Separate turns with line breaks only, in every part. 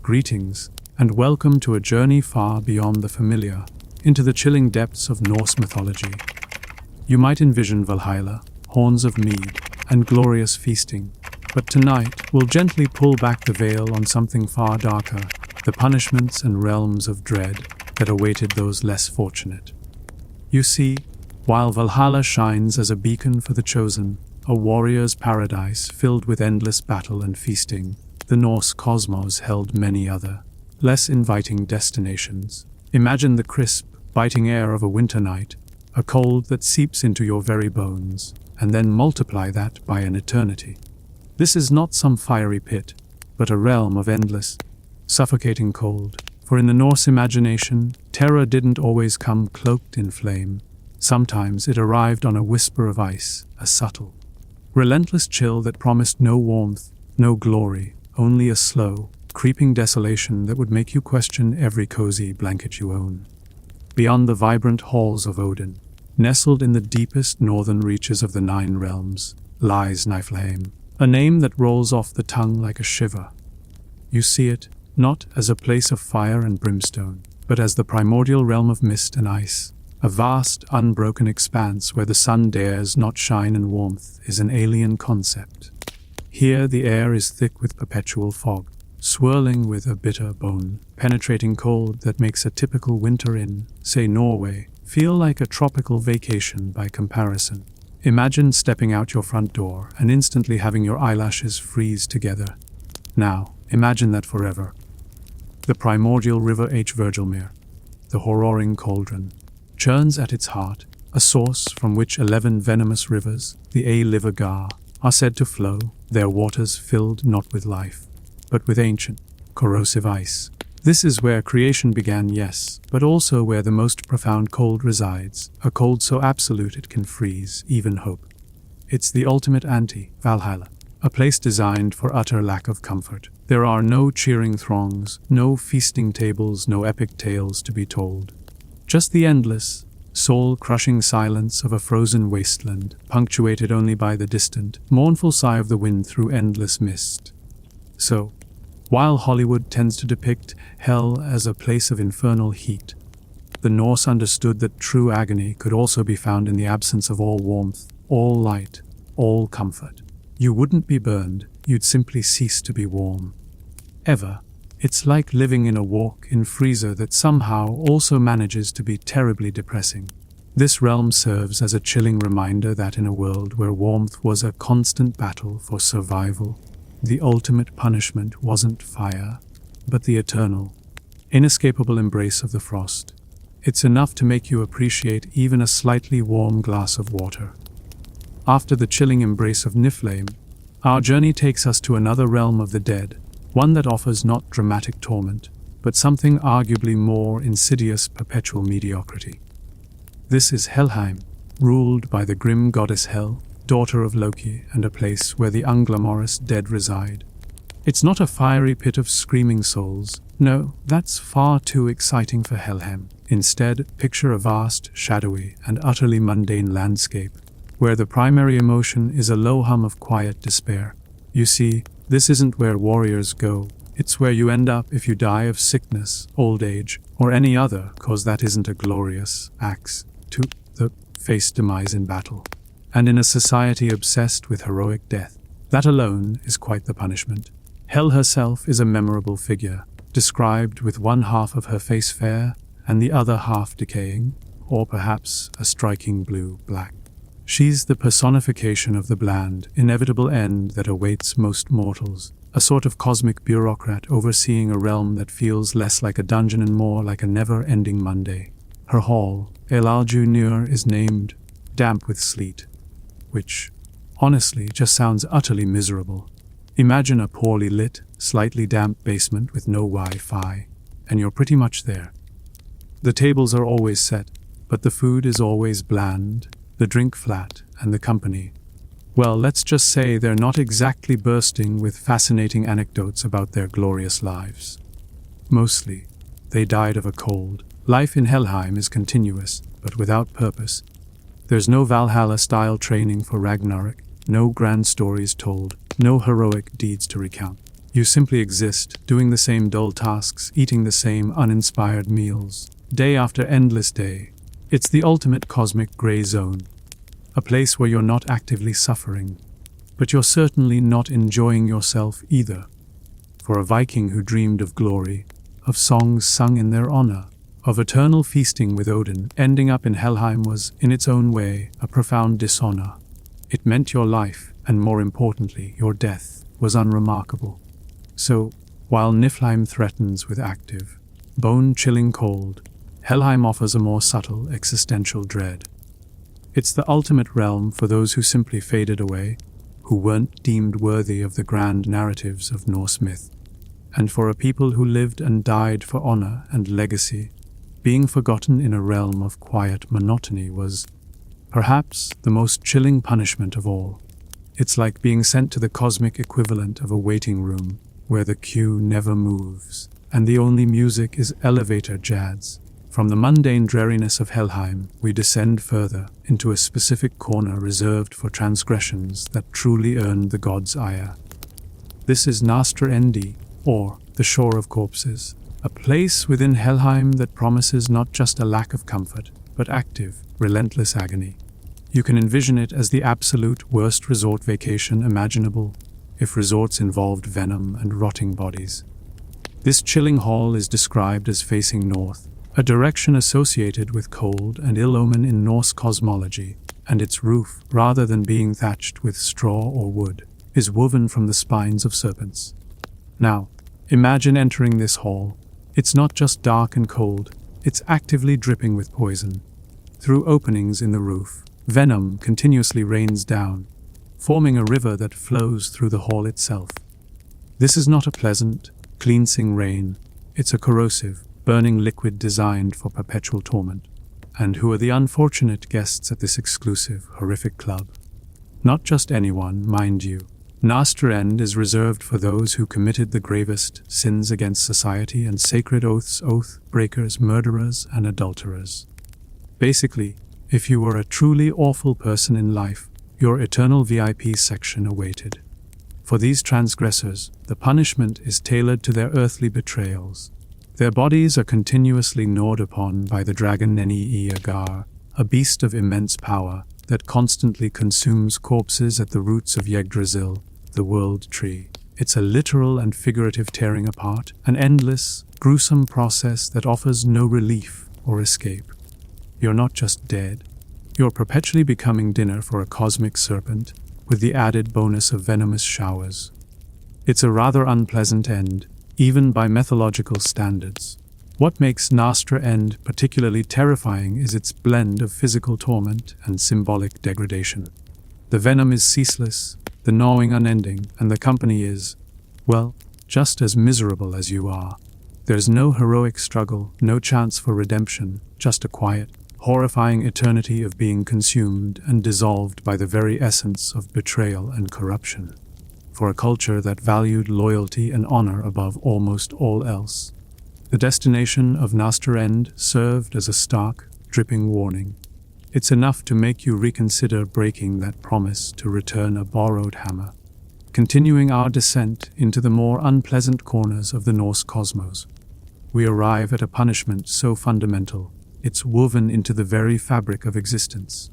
Greetings, and welcome to a journey far beyond the familiar, into the chilling depths of Norse mythology. You might envision Valhalla, horns of mead, and glorious feasting, but tonight we'll gently pull back the veil on something far darker, the punishments and realms of dread that awaited those less fortunate. You see, while Valhalla shines as a beacon for the chosen, a warrior's paradise filled with endless battle and feasting, the Norse cosmos held many other, less inviting destinations. Imagine the crisp, biting air of a winter night, a cold that seeps into your very bones, and then multiply that by an eternity. This is not some fiery pit, but a realm of endless, suffocating cold. For in the Norse imagination, terror didn't always come cloaked in flame. Sometimes it arrived on a whisper of ice, a subtle, relentless chill that promised no warmth, no glory, only a slow, creeping desolation that would make you question every cozy blanket you own. Beyond the vibrant halls of Odin, nestled in the deepest northern reaches of the Nine Realms, lies Niflheim, a name that rolls off the tongue like a shiver. You see it, not as a place of fire and brimstone, but as the primordial realm of mist and ice. A vast, unbroken expanse where the sun dares not shine and warmth is an alien concept. Here the air is thick with perpetual fog, swirling with a bitter bone-penetrating cold that makes a typical winter in, say, Norway, feel like a tropical vacation by comparison. Imagine stepping out your front door and instantly having your eyelashes freeze together. Now, imagine that forever. The primordial river Virgilmere, the horroring cauldron, churns at its heart, a source from which 11 venomous rivers, the Livagar, are said to flow, their waters filled not with life, but with ancient, corrosive ice. This is where creation began, yes, but also where the most profound cold resides, a cold so absolute it can freeze even hope. It's the ultimate anti-Valhalla, a place designed for utter lack of comfort. There are no cheering throngs, no feasting tables, no epic tales to be told. Just the endless, soul-crushing silence of a frozen wasteland, punctuated only by the distant, mournful sigh of the wind through endless mist. So, while Hollywood tends to depict hell as a place of infernal heat, the Norse understood that true agony could also be found in the absence of all warmth, all light, all comfort. You wouldn't be burned, you'd simply cease to be warm. Ever. It's like living in a walk-in freezer that somehow also manages to be terribly depressing. This realm serves as a chilling reminder that in a world where warmth was a constant battle for survival, the ultimate punishment wasn't fire, but the eternal, inescapable embrace of the frost. It's enough to make you appreciate even a slightly warm glass of water. After the chilling embrace of Niflheim, our journey takes us to another realm of the dead, one that offers not dramatic torment, but something arguably more insidious: perpetual mediocrity. This is Helheim, ruled by the grim goddess Hel, daughter of Loki, and a place where the unglamorous dead reside. It's not a fiery pit of screaming souls. No, that's far too exciting for Helheim. Instead, picture a vast, shadowy, and utterly mundane landscape, where the primary emotion is a low hum of quiet despair. You see, this isn't where warriors go. It's where you end up if you die of sickness, old age, or any other cause that isn't a glorious axe to the face demise in battle. And in a society obsessed with heroic death, that alone is quite the punishment. Hel herself is a memorable figure, described with one half of her face fair and the other half decaying, or perhaps a striking blue-black. She's the personification of the bland, inevitable end that awaits most mortals, a sort of cosmic bureaucrat overseeing a realm that feels less like a dungeon and more like a never-ending Monday. Her hall, Elalju is named Damp with Sleet, which, honestly, just sounds utterly miserable. Imagine a poorly lit, slightly damp basement with no Wi-Fi, and you're pretty much there. The tables are always set, but the food is always bland, the drink flat, and the company, well, let's just say they're not exactly bursting with fascinating anecdotes about their glorious lives. Mostly, they died of a cold. Life in Helheim is continuous, but without purpose. There's no Valhalla-style training for Ragnarok, no grand stories told, no heroic deeds to recount. You simply exist, doing the same dull tasks, eating the same uninspired meals, day after endless day. It's the ultimate cosmic gray zone, a place where you're not actively suffering, but you're certainly not enjoying yourself either. For a Viking who dreamed of glory, of songs sung in their honor, of eternal feasting with Odin, ending up in Helheim was, in its own way, a profound dishonor. It meant your life, and more importantly, your death, was unremarkable. So, while Niflheim threatens with active, bone-chilling cold, Helheim offers a more subtle existential dread. It's the ultimate realm for those who simply faded away, who weren't deemed worthy of the grand narratives of Norse myth. And for a people who lived and died for honor and legacy, being forgotten in a realm of quiet monotony was, perhaps, the most chilling punishment of all. It's like being sent to the cosmic equivalent of a waiting room, where the queue never moves, and the only music is elevator jazz. From the mundane dreariness of Helheim, we descend further into a specific corner reserved for transgressions that truly earned the gods' ire. This is Nastrond, or the Shore of Corpses, a place within Helheim that promises not just a lack of comfort, but active, relentless agony. You can envision it as the absolute worst resort vacation imaginable, if resorts involved venom and rotting bodies. This chilling hall is described as facing north, a direction associated with cold and ill omen in Norse cosmology, and its roof, rather than being thatched with straw or wood, is woven from the spines of serpents. Now, imagine entering this hall. It's not just dark and cold, it's actively dripping with poison. Through openings in the roof, venom continuously rains down, forming a river that flows through the hall itself. This is not a pleasant, cleansing rain, it's a corrosive, burning liquid designed for perpetual torment. And who are the unfortunate guests at this exclusive, horrific club? Not just anyone, mind you. Nastrond is reserved for those who committed the gravest sins against society and sacred oaths, oath breakers, murderers, and adulterers. Basically, if you were a truly awful person in life, your eternal VIP section awaited. For these transgressors, the punishment is tailored to their earthly betrayals. Their bodies are continuously gnawed upon by the dragon Neni-Agar, a beast of immense power that constantly consumes corpses at the roots of Yggdrasil, the world tree. It's a literal and figurative tearing apart, an endless, gruesome process that offers no relief or escape. You're not just dead, you're perpetually becoming dinner for a cosmic serpent, with the added bonus of venomous showers. It's a rather unpleasant end, even by mythological standards. What makes Nastrond particularly terrifying is its blend of physical torment and symbolic degradation. The venom is ceaseless, the gnawing unending, and the company is, well, just as miserable as you are. There's no heroic struggle, no chance for redemption, just a quiet, horrifying eternity of being consumed and dissolved by the very essence of betrayal and corruption. For a culture that valued loyalty and honor above almost all else, the destination of Nastrond served as a stark, dripping warning. It's enough to make you reconsider breaking that promise to return a borrowed hammer. Continuing our descent into the more unpleasant corners of the Norse cosmos, we arrive at a punishment so fundamental, it's woven into the very fabric of existence.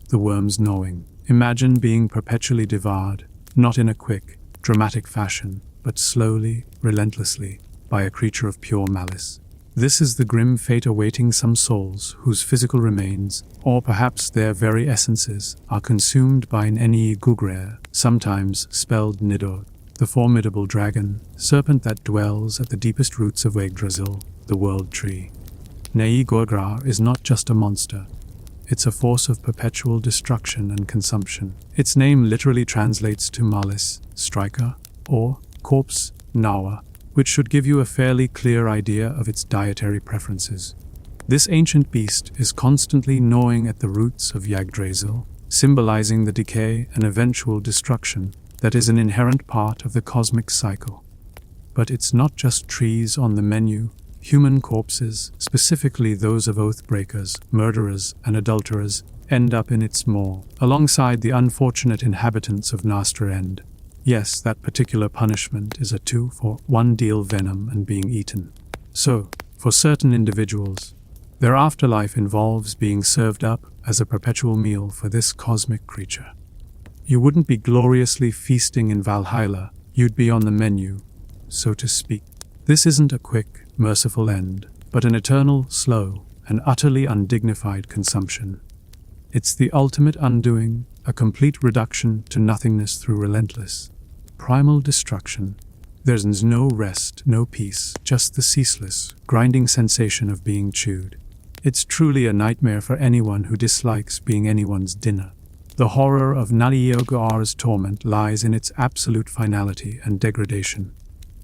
The worm's gnawing. Imagine being perpetually devoured, not in a quick, dramatic fashion, but slowly, relentlessly, by a creature of pure malice. This is the grim fate awaiting some souls whose physical remains, or perhaps their very essences, are consumed by an Neni-Gugrer, sometimes spelled Nidor, the formidable dragon, serpent that dwells at the deepest roots of Yggdrasil, the world tree. Neni-Gugrer is not just a monster. It's a force of perpetual destruction and consumption. Its name literally translates to malice, striker, or corpse, nawa, which should give you a fairly clear idea of its dietary preferences. This ancient beast is constantly gnawing at the roots of Yggdrasil, symbolizing the decay and eventual destruction that is an inherent part of the cosmic cycle. But it's not just trees on the menu. Human corpses, specifically those of oath breakers, murderers, and adulterers, end up in its maw, alongside the unfortunate inhabitants of Nastrond. Yes, that particular punishment is a 2-for-1 deal: venom and being eaten. So, for certain individuals, their afterlife involves being served up as a perpetual meal for this cosmic creature. You wouldn't be gloriously feasting in Valhalla, you'd be on the menu, so to speak. This isn't a quick, merciful end, but an eternal, slow, and utterly undignified consumption. It's the ultimate undoing, a complete reduction to nothingness through relentless, primal destruction. There's no rest, no peace, just the ceaseless, grinding sensation of being chewed. It's truly a nightmare for anyone who dislikes being anyone's dinner. The horror of Nali-Yogar's torment lies in its absolute finality and degradation.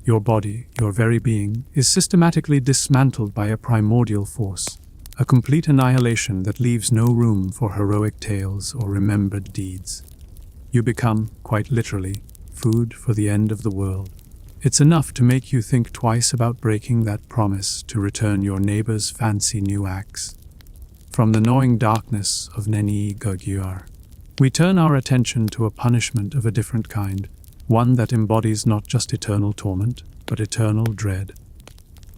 Your body, your very being, is systematically dismantled by a primordial force, a complete annihilation that leaves no room for heroic tales or remembered deeds. You become, quite literally, food for the end of the world. It's enough to make you think twice about breaking that promise to return your neighbor's fancy new axe. From the gnawing darkness of Nani-Yogar, we turn our attention to a punishment of a different kind, one that embodies not just eternal torment, but eternal dread.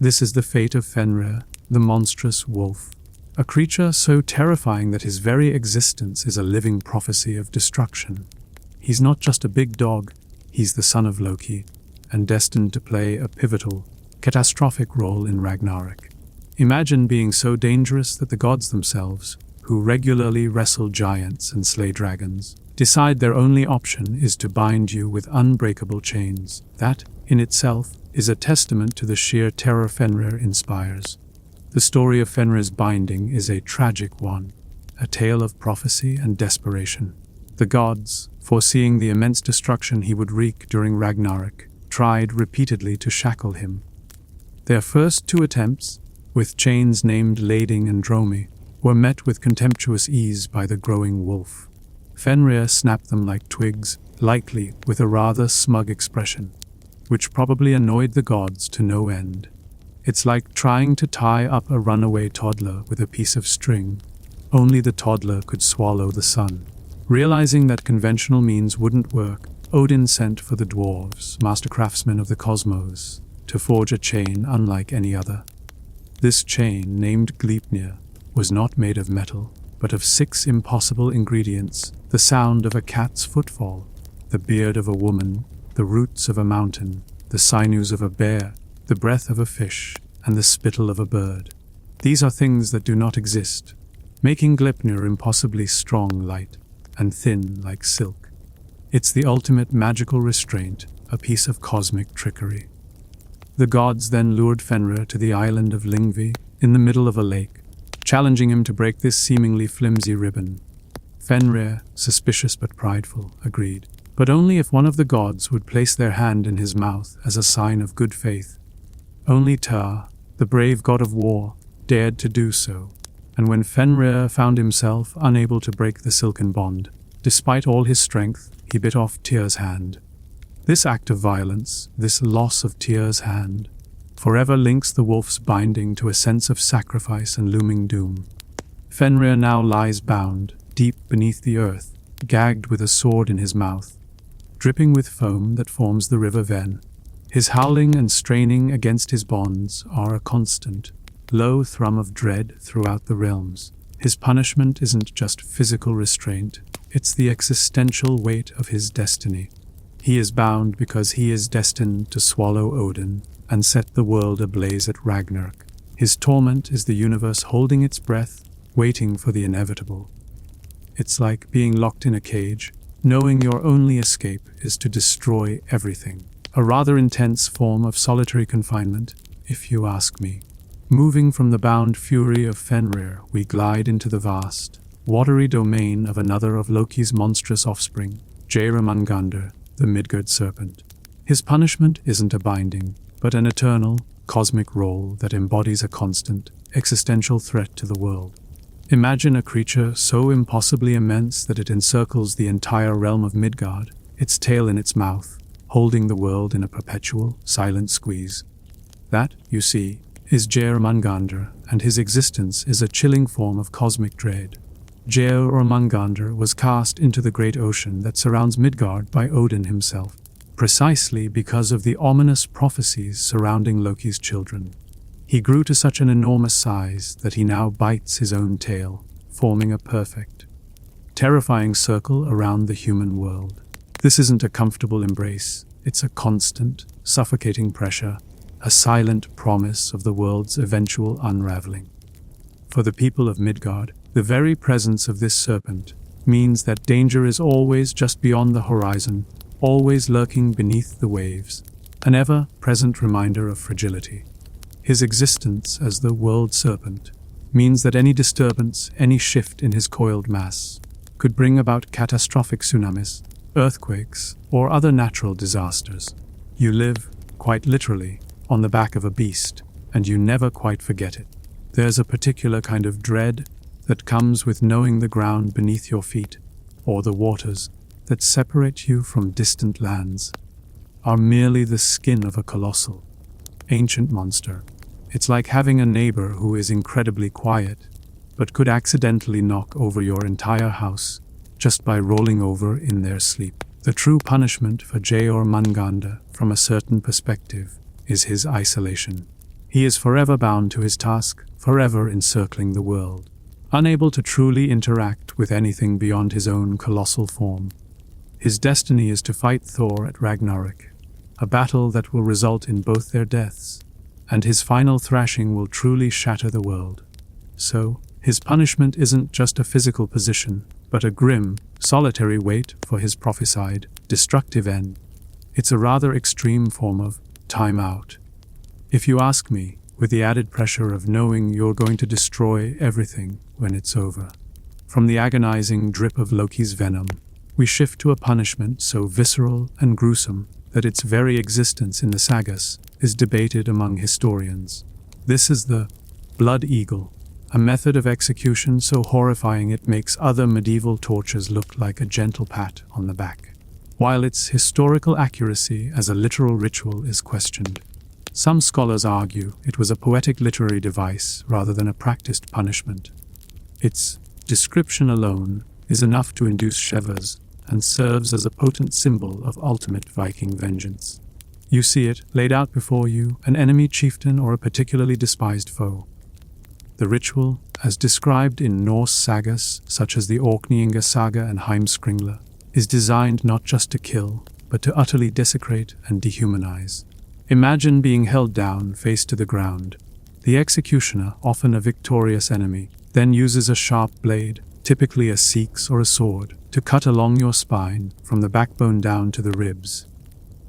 This is the fate of Fenrir, the monstrous wolf, a creature so terrifying that his very existence is a living prophecy of destruction. He's not just a big dog, he's the son of Loki, and destined to play a pivotal, catastrophic role in Ragnarok. Imagine being so dangerous that the gods themselves, who regularly wrestle giants and slay dragons, decide their only option is to bind you with unbreakable chains. That, in itself, is a testament to the sheer terror Fenrir inspires. The story of Fenrir's binding is a tragic one, a tale of prophecy and desperation. The gods, foreseeing the immense destruction he would wreak during Ragnarok, tried repeatedly to shackle him. Their first 2 attempts, with chains named Lading and Dromi, were met with contemptuous ease by the growing wolf. Fenrir snapped them like twigs, likely with a rather smug expression, which probably annoyed the gods to no end. It's like trying to tie up a runaway toddler with a piece of string. Only the toddler could swallow the sun. Realizing that conventional means wouldn't work, Odin sent for the dwarves, master craftsmen of the cosmos, to forge a chain unlike any other. This chain, named Gleipnir, was not made of metal, but of 6 impossible ingredients: the sound of a cat's footfall, the beard of a woman, the roots of a mountain, the sinews of a bear, the breath of a fish, and the spittle of a bird. These are things that do not exist, making Gleipnir impossibly strong, light, and thin like silk. It's the ultimate magical restraint, a piece of cosmic trickery. The gods then lured Fenrir to the island of Lyngvi, in the middle of a lake, challenging him to break this seemingly flimsy ribbon. Fenrir, suspicious but prideful, agreed, but only if one of the gods would place their hand in his mouth as a sign of good faith. Only Tyr, the brave god of war, dared to do so, and when Fenrir found himself unable to break the silken bond, despite all his strength, he bit off Tyr's hand. This act of violence, this loss of Tyr's hand, forever links the wolf's binding to a sense of sacrifice and looming doom. Fenrir now lies bound, deep beneath the earth, gagged with a sword in his mouth, dripping with foam that forms the river Ven. His howling and straining against his bonds are a constant, low thrum of dread throughout the realms. His punishment isn't just physical restraint, it's the existential weight of his destiny. He is bound because he is destined to swallow Odin and set the world ablaze at Ragnarok. His torment is the universe holding its breath, waiting for the inevitable. It's like being locked in a cage, knowing your only escape is to destroy everything. A rather intense form of solitary confinement, if you ask me. Moving from the bound fury of Fenrir, we glide into the vast, watery domain of another of Loki's monstrous offspring, Jörmungandr, the Midgard serpent. His punishment isn't a binding, but an eternal, cosmic role that embodies a constant, existential threat to the world. Imagine a creature so impossibly immense that it encircles the entire realm of Midgard, its tail in its mouth, holding the world in a perpetual, silent squeeze. That, you see, is Jörmungandr, and his existence is a chilling form of cosmic dread. Jörmungandr was cast into the great ocean that surrounds Midgard by Odin himself. precisely because of the ominous prophecies surrounding Loki's children. He grew to such an enormous size that he now bites his own tail, forming a perfect, terrifying circle around the human world. This isn't a comfortable embrace, it's a constant, suffocating pressure, a silent promise of the world's eventual unraveling. For the people of Midgard, the very presence of this serpent means that danger is always just beyond the horizon, always lurking beneath the waves, an ever-present reminder of fragility. His existence as the world serpent means that any disturbance, any shift in his coiled mass, could bring about catastrophic tsunamis, earthquakes, or other natural disasters. You live, quite literally, on the back of a beast, and you never quite forget it. There's a particular kind of dread that comes with knowing the ground beneath your feet, or the waters that separate you from distant lands, are merely the skin of a colossal, ancient monster. It's like having a neighbor who is incredibly quiet, but could accidentally knock over your entire house just by rolling over in their sleep. The true punishment for Jormungandr, from a certain perspective, is his isolation. He is forever bound to his task, forever encircling the world, unable to truly interact with anything beyond his own colossal form. His destiny is to fight Thor at Ragnarok, a battle that will result in both their deaths, and his final thrashing will truly shatter the world. So, his punishment isn't just a physical position, but a grim, solitary wait for his prophesied, destructive end. It's a rather extreme form of time out. If you ask me, with the added pressure of knowing you're going to destroy everything when it's over. From the agonizing drip of Loki's venom, we shift to a punishment so visceral and gruesome that its very existence in the sagas is debated among historians. This is the blood eagle, a method of execution so horrifying it makes other medieval tortures look like a gentle pat on the back. While its historical accuracy as a literal ritual is questioned, some scholars argue it was a poetic literary device rather than a practiced punishment. Its description alone is enough to induce shivers and serves as a potent symbol of ultimate Viking vengeance. You see it laid out before you, an enemy chieftain or a particularly despised foe. The ritual, as described in Norse sagas such as the Orkneyinga saga and Heimskringla, is designed not just to kill, but to utterly desecrate and dehumanize. Imagine being held down, face to the ground. The executioner, often a victorious enemy, then uses a sharp blade, typically a seax or a sword, to cut along your spine from the backbone down to the ribs.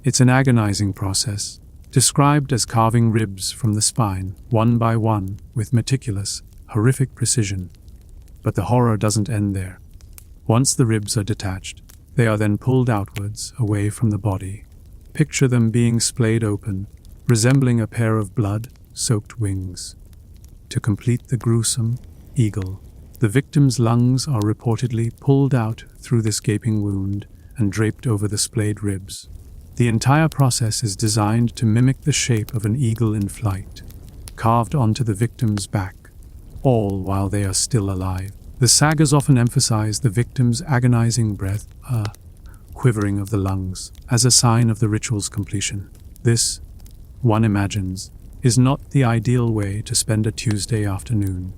It's an agonizing process, described as carving ribs from the spine, one by one, with meticulous, horrific precision. But the horror doesn't end there. Once the ribs are detached, they are then pulled outwards, away from the body. Picture them being splayed open, resembling a pair of blood-soaked wings. To complete the gruesome eagle, the victim's lungs are reportedly pulled out through this gaping wound and draped over the splayed ribs. The entire process is designed to mimic the shape of an eagle in flight, carved onto the victim's back, all while they are still alive. The sagas often emphasize the victim's agonizing breath, quivering of the lungs, as a sign of the ritual's completion. This, one imagines, is not the ideal way to spend a Tuesday afternoon.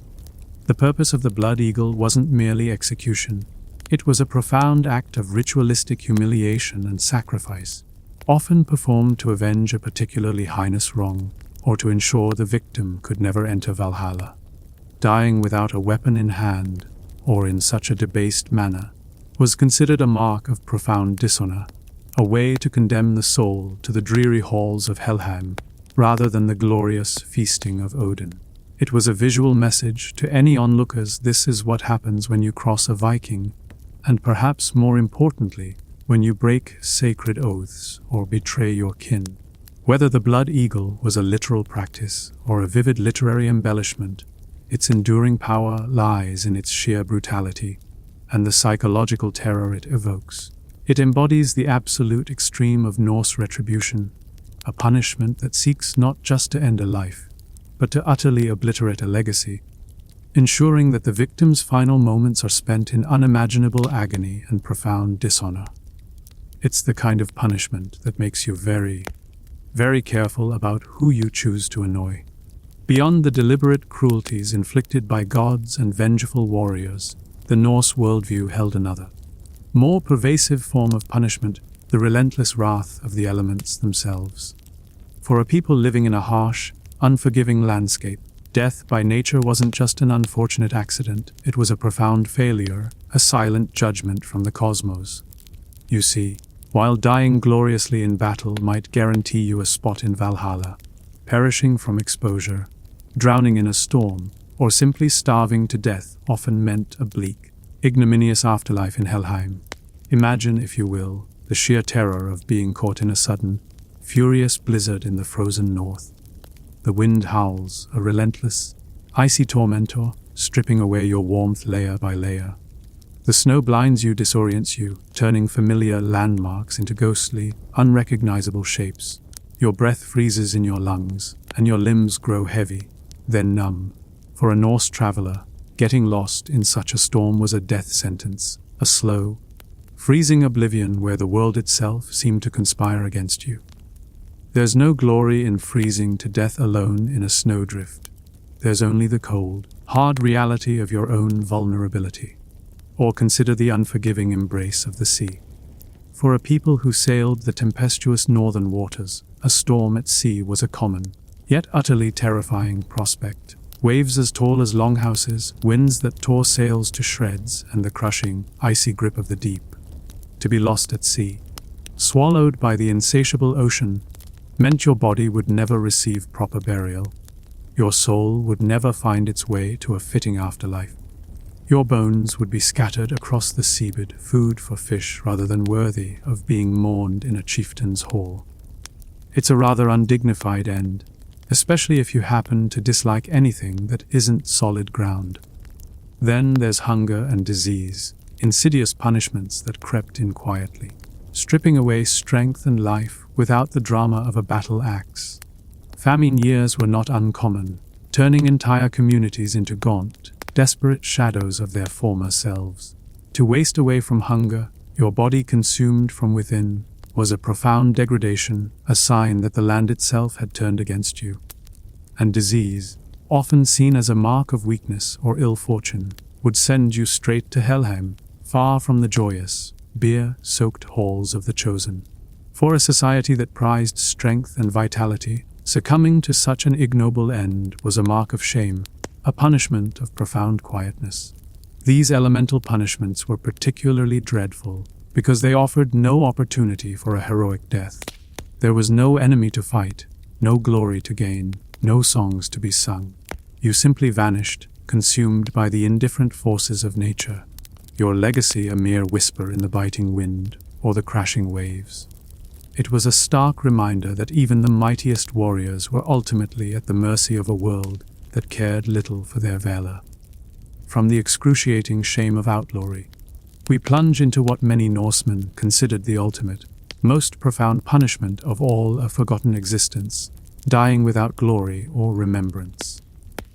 The purpose of the blood eagle wasn't merely execution. It was a profound act of ritualistic humiliation and sacrifice, often performed to avenge a particularly heinous wrong, or to ensure the victim could never enter Valhalla. Dying without a weapon in hand, or in such a debased manner, was considered a mark of profound dishonor, a way to condemn the soul to the dreary halls of Helheim, rather than the glorious feasting of Odin. It was a visual message to any onlookers: this is what happens when you cross a Viking, and perhaps more importantly, when you break sacred oaths or betray your kin. Whether the blood eagle was a literal practice or a vivid literary embellishment, its enduring power lies in its sheer brutality and the psychological terror it evokes. It embodies the absolute extreme of Norse retribution, a punishment that seeks not just to end a life, but to utterly obliterate a legacy, ensuring that the victim's final moments are spent in unimaginable agony and profound dishonor. It's the kind of punishment that makes you very, very careful about who you choose to annoy. Beyond the deliberate cruelties inflicted by gods and vengeful warriors, the Norse worldview held another, more pervasive form of punishment, the relentless wrath of the elements themselves. For a people living in a harsh, unforgiving landscape, death by nature wasn't just an unfortunate accident, it was a profound failure, a silent judgment from the cosmos. You see, while dying gloriously in battle might guarantee you a spot in Valhalla, perishing from exposure, drowning in a storm, or simply starving to death often meant a bleak, ignominious afterlife in Helheim. Imagine, if you will, the sheer terror of being caught in a sudden, furious blizzard in the frozen north. The wind howls, a relentless, icy tormentor, stripping away your warmth layer by layer. The snow blinds you, disorients you, turning familiar landmarks into ghostly, unrecognizable shapes. Your breath freezes in your lungs, and your limbs grow heavy, then numb. For a Norse traveler, getting lost in such a storm was a death sentence, a slow, freezing oblivion where the world itself seemed to conspire against you. There's no glory in freezing to death alone in a snowdrift. There's only the cold, hard reality of your own vulnerability. Or consider the unforgiving embrace of the sea. For a people who sailed the tempestuous northern waters, a storm at sea was a common, yet utterly terrifying prospect. Waves as tall as longhouses, winds that tore sails to shreds, and the crushing, icy grip of the deep. To be lost at sea, swallowed by the insatiable ocean, meant your body would never receive proper burial. Your soul would never find its way to a fitting afterlife. Your bones would be scattered across the seabed, food for fish rather than worthy of being mourned in a chieftain's hall. It's a rather undignified end, especially if you happen to dislike anything that isn't solid ground. Then there's hunger and disease, insidious punishments that crept in quietly, stripping away strength and life without the drama of a battle axe. Famine years were not uncommon, turning entire communities into gaunt, desperate shadows of their former selves. To waste away from hunger, your body consumed from within, was a profound degradation, a sign that the land itself had turned against you. And disease, often seen as a mark of weakness or ill fortune, would send you straight to Helheim, far from the joyous, beer-soaked halls of the chosen. For a society that prized strength and vitality, succumbing to such an ignoble end was a mark of shame, a punishment of profound quietness. These elemental punishments were particularly dreadful because they offered no opportunity for a heroic death. There was no enemy to fight, no glory to gain, no songs to be sung. You simply vanished, consumed by the indifferent forces of nature, your legacy a mere whisper in the biting wind or the crashing waves. It was a stark reminder that even the mightiest warriors were ultimately at the mercy of a world that cared little for their valor. From the excruciating shame of outlawry, we plunge into what many Norsemen considered the ultimate, most profound punishment of all a forgotten existence, dying without glory or remembrance.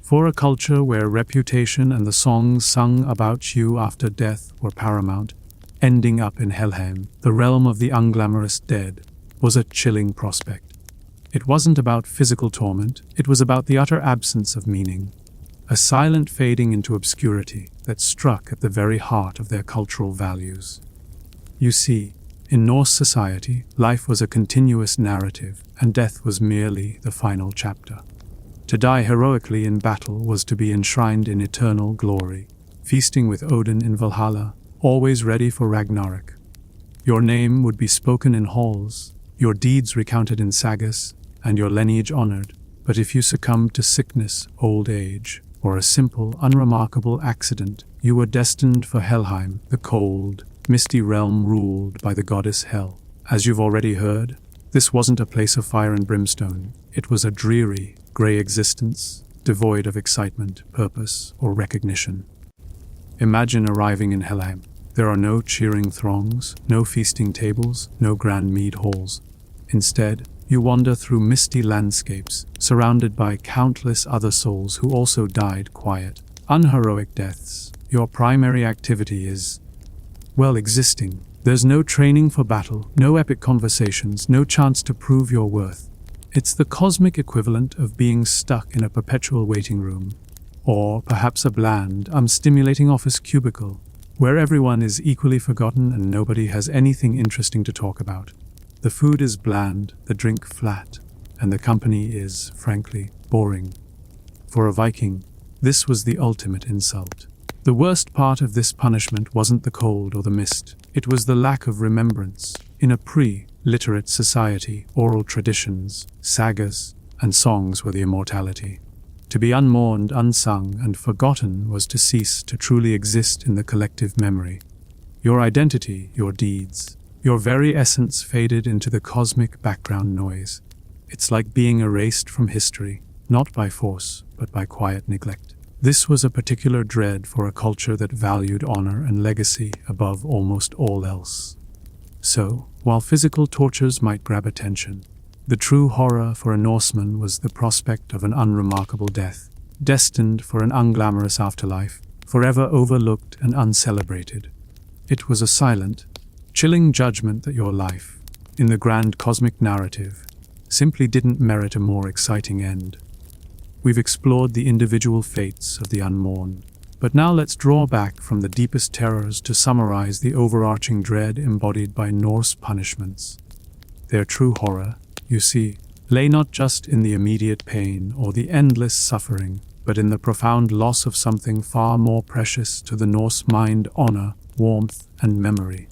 For a culture where reputation and the songs sung about you after death were paramount, ending up in Helheim, the realm of the unglamorous dead, was a chilling prospect. It wasn't about physical torment, it was about the utter absence of meaning, a silent fading into obscurity that struck at the very heart of their cultural values. You see, in Norse society, life was a continuous narrative, and death was merely the final chapter. To die heroically in battle was to be enshrined in eternal glory, feasting with Odin in Valhalla, always ready for Ragnarok. Your name would be spoken in halls, your deeds recounted in sagas, and your lineage honored, but if you succumbed to sickness, old age, or a simple, unremarkable accident, you were destined for Helheim, the cold, misty realm ruled by the goddess Hel. As you've already heard, this wasn't a place of fire and brimstone. It was a dreary, grey existence, devoid of excitement, purpose, or recognition. Imagine arriving in Helheim. There are no cheering throngs, no feasting tables, no grand mead halls. Instead, you wander through misty landscapes, surrounded by countless other souls who also died quiet, unheroic deaths. Your primary activity is, well, existing, There's no training for battle, no epic conversations, no chance to prove your worth. It's the cosmic equivalent of being stuck in a perpetual waiting room, or perhaps a bland, unstimulating office cubicle, where everyone is equally forgotten and nobody has anything interesting to talk about. The food is bland, the drink flat, and the company is, frankly, boring. For a Viking, this was the ultimate insult. The worst part of this punishment wasn't the cold or the mist. It was the lack of remembrance. In a pre-literate society, oral traditions, sagas, and songs were the immortality. To be unmourned, unsung, and forgotten was to cease to truly exist in the collective memory. Your identity, your deeds, your very essence faded into the cosmic background noise. It's like being erased from history, not by force, but by quiet neglect. This was a particular dread for a culture that valued honor and legacy above almost all else. So, while physical tortures might grab attention, the true horror for a Norseman was the prospect of an unremarkable death, destined for an unglamorous afterlife, forever overlooked and uncelebrated. It was a silent, chilling judgment that your life, in the grand cosmic narrative, simply didn't merit a more exciting end. We've explored the individual fates of the unmourned, but now let's draw back from the deepest terrors to summarize the overarching dread embodied by Norse punishments. Their true horror, you see, lay not just in the immediate pain or the endless suffering, but in the profound loss of something far more precious to the Norse mind: honor, warmth, and memory.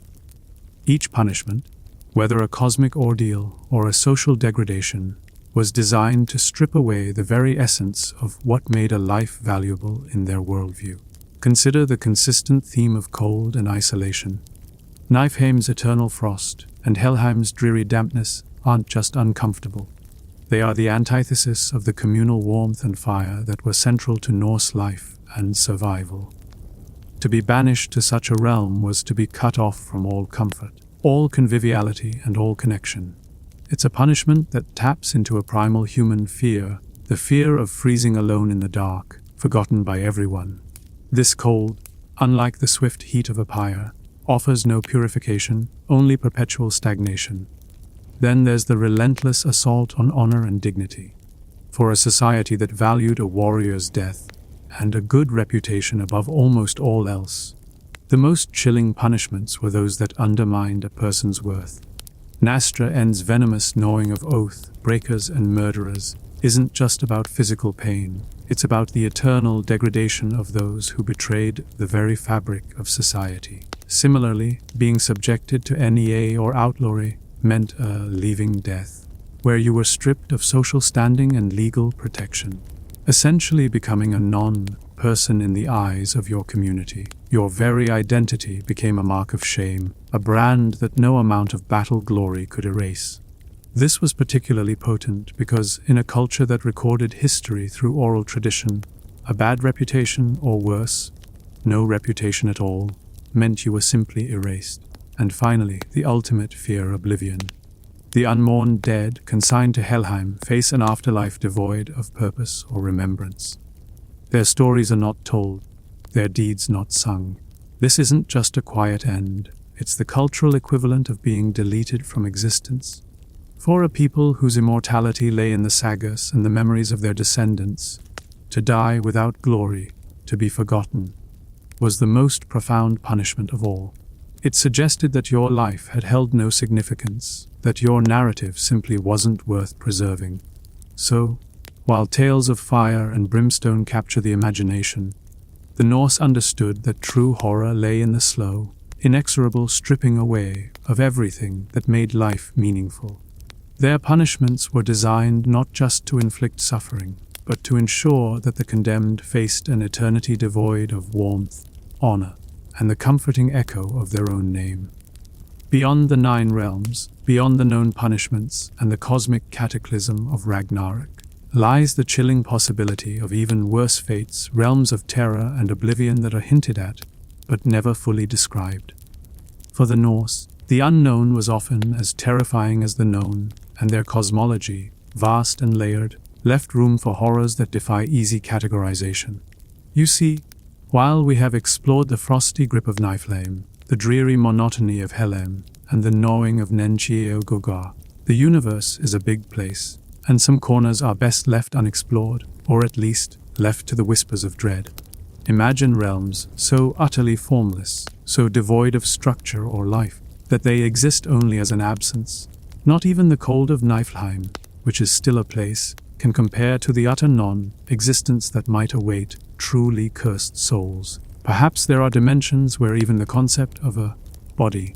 Each punishment, whether a cosmic ordeal or a social degradation, was designed to strip away the very essence of what made a life valuable in their worldview. Consider the consistent theme of cold and isolation. Niflheim's eternal frost and Helheim's dreary dampness aren't just uncomfortable. They are the antithesis of the communal warmth and fire that were central to Norse life and survival. To be banished to such a realm was to be cut off from all comfort, all conviviality, and all connection. It's a punishment that taps into a primal human fear, the fear of freezing alone in the dark, forgotten by everyone. This cold, unlike the swift heat of a pyre, offers no purification, only perpetual stagnation. Then there's the relentless assault on honor and dignity. For a society that valued a warrior's death and a good reputation above almost all else, the most chilling punishments were those that undermined a person's worth. Nastrond's venomous gnawing of oath breakers and murderers isn't just about physical pain. It's about the eternal degradation of those who betrayed the very fabric of society. Similarly, being subjected to NEA or outlawry meant a leaving death, where you were stripped of social standing and legal protection, essentially becoming a non-person in the eyes of your community. Your very identity became a mark of shame, a brand that no amount of battle glory could erase. This was particularly potent because, in a culture that recorded history through oral tradition, a bad reputation, or worse, no reputation at all, meant you were simply erased. And finally, the ultimate fear: oblivion. The unmourned dead, consigned to Helheim, face an afterlife devoid of purpose or remembrance. Their stories are not told, their deeds not sung. This isn't just a quiet end, it's the cultural equivalent of being deleted from existence. For a people whose immortality lay in the sagas and the memories of their descendants, to die without glory, to be forgotten, was the most profound punishment of all. It suggested that your life had held no significance, that your narrative simply wasn't worth preserving. So, while tales of fire and brimstone capture the imagination, the Norse understood that true horror lay in the slow, inexorable stripping away of everything that made life meaningful. Their punishments were designed not just to inflict suffering, but to ensure that the condemned faced an eternity devoid of warmth, honor, and the comforting echo of their own name. Beyond the 9 realms, beyond the known punishments and the cosmic cataclysm of Ragnarok, lies the chilling possibility of even worse fates, realms of terror and oblivion that are hinted at, but never fully described. For the Norse, the unknown was often as terrifying as the known, and their cosmology, vast and layered, left room for horrors that defy easy categorization. You see, while we have explored the frosty grip of Niflheim, the dreary monotony of Helheim, and the gnawing of Nenchi-Gogar. The universe is a big place, and some corners are best left unexplored, or at least left to the whispers of dread. Imagine realms so utterly formless, so devoid of structure or life, that they exist only as an absence. Not even the cold of Niflheim, which is still a place, can compare to the utter non-existence that might await truly cursed souls. Perhaps there are dimensions where even the concept of a body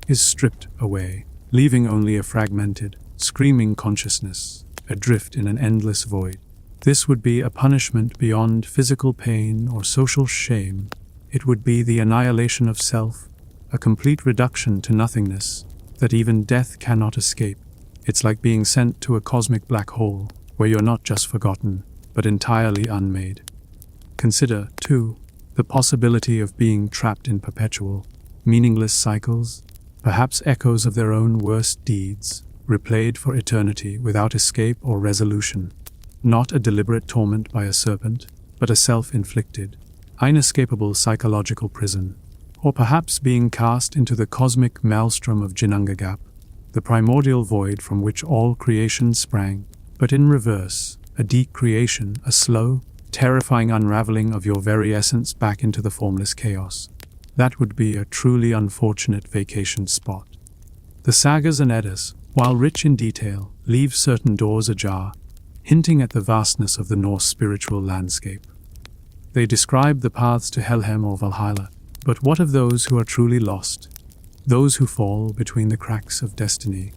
is stripped away, leaving only a fragmented, screaming consciousness, adrift in an endless void. This would be a punishment beyond physical pain or social shame. It would be the annihilation of self, a complete reduction to nothingness that even death cannot escape. It's like being sent to a cosmic black hole, where you're not just forgotten, but entirely unmade. Consider, too, the possibility of being trapped in perpetual, meaningless cycles, perhaps echoes of their own worst deeds, replayed for eternity without escape or resolution. Not a deliberate torment by a serpent, but a self-inflicted, inescapable psychological prison. Or perhaps being cast into the cosmic maelstrom of Ginnungagap, the primordial void from which all creation sprang, but in reverse, a decreation, a slow, terrifying unraveling of your very essence back into the formless chaos. That would be a truly unfortunate vacation spot. The sagas and Eddas, while rich in detail, leave certain doors ajar, hinting at the vastness of the Norse spiritual landscape. They describe the paths to Helheim or Valhalla, but what of those who are truly lost? Those who fall between the cracks of destiny,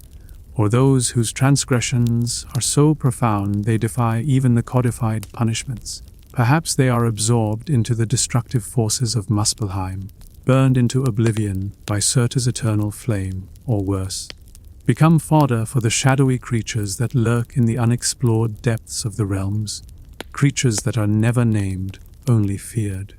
or those whose transgressions are so profound they defy even the codified punishments. Perhaps they are absorbed into the destructive forces of Muspelheim, burned into oblivion by Surtur's eternal flame, or worse, become fodder for the shadowy creatures that lurk in the unexplored depths of the realms, creatures that are never named, only feared.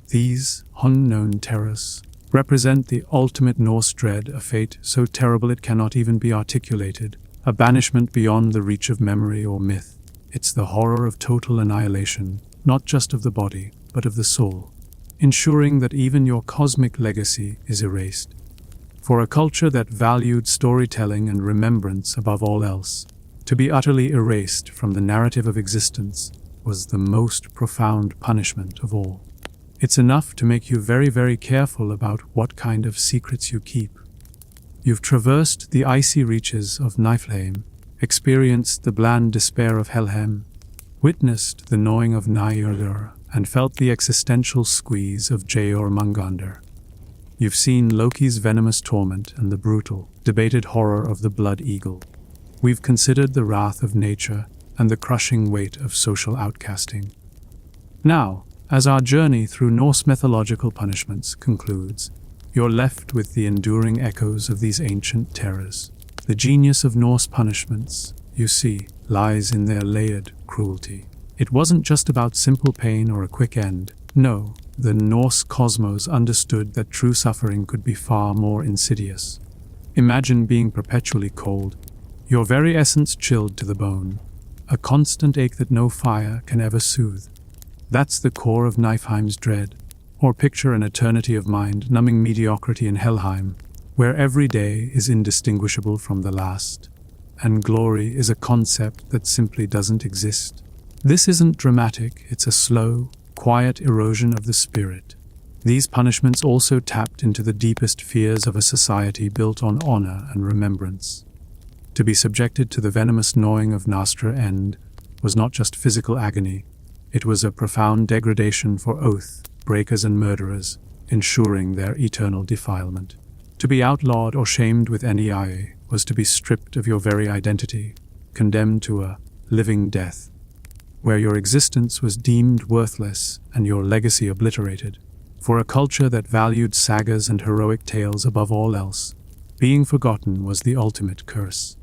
These unknown terrors represent the ultimate Norse dread, a fate so terrible it cannot even be articulated, a banishment beyond the reach of memory or myth. It's the horror of total annihilation, not just of the body, but of the soul, ensuring that even your cosmic legacy is erased. For a culture that valued storytelling and remembrance above all else, to be utterly erased from the narrative of existence was the most profound punishment of all. It's enough to make you very, very careful about what kind of secrets you keep. You've traversed the icy reaches of Niflheim, experienced the bland despair of Helheim, witnessed the gnawing of Njörður, and felt the existential squeeze of Jormungandr. You've seen Loki's venomous torment and the brutal, debated horror of the blood eagle. We've considered the wrath of nature and the crushing weight of social outcasting. Now, as our journey through Norse mythological punishments concludes, you're left with the enduring echoes of these ancient terrors. The genius of Norse punishments, you see, lies in their layered cruelty. It wasn't just about simple pain or a quick end. No, the Norse cosmos understood that true suffering could be far more insidious. Imagine being perpetually cold, your very essence chilled to the bone, a constant ache that no fire can ever soothe. That's the core of Niflheim's dread. Or picture an eternity of mind-numbing mediocrity in Helheim, where every day is indistinguishable from the last, and glory is a concept that simply doesn't exist. This isn't dramatic, it's a slow, quiet erosion of the spirit. These punishments also tapped into the deepest fears of a society built on honor and remembrance. To be subjected to the venomous gnawing of Nastrond was not just physical agony, it was a profound degradation for oath breakers and murderers, ensuring their eternal defilement. To be outlawed or shamed with any eye was to be stripped of your very identity, condemned to a living death, where your existence was deemed worthless and your legacy obliterated. For a culture that valued sagas and heroic tales above all else, being forgotten was the ultimate curse.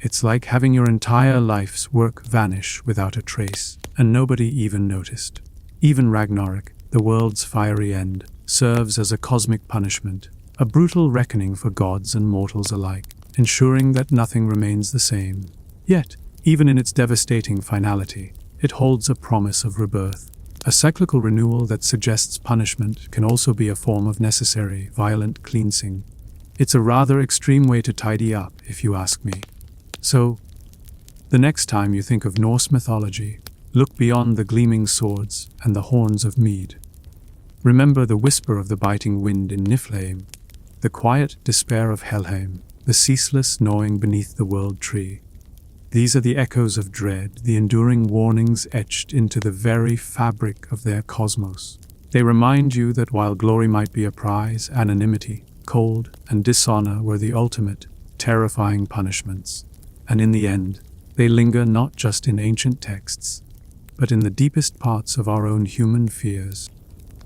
It's like having your entire life's work vanish without a trace, and nobody even noticed. Even Ragnarok, the world's fiery end, serves as a cosmic punishment, a brutal reckoning for gods and mortals alike, ensuring that nothing remains the same. Yet, even in its devastating finality, it holds a promise of rebirth, A cyclical renewal that suggests punishment can also be a form of necessary, violent cleansing. It's a rather extreme way to tidy up, if you ask me. So, the next time you think of Norse mythology, look beyond the gleaming swords and the horns of mead. Remember the whisper of the biting wind in Niflheim, the quiet despair of Helheim, the ceaseless gnawing beneath the world tree. These are the echoes of dread, the enduring warnings etched into the very fabric of their cosmos. They remind you that while glory might be a prize, anonymity, cold, and dishonor were the ultimate, terrifying punishments. And in the end, they linger not just in ancient texts, but in the deepest parts of our own human fears.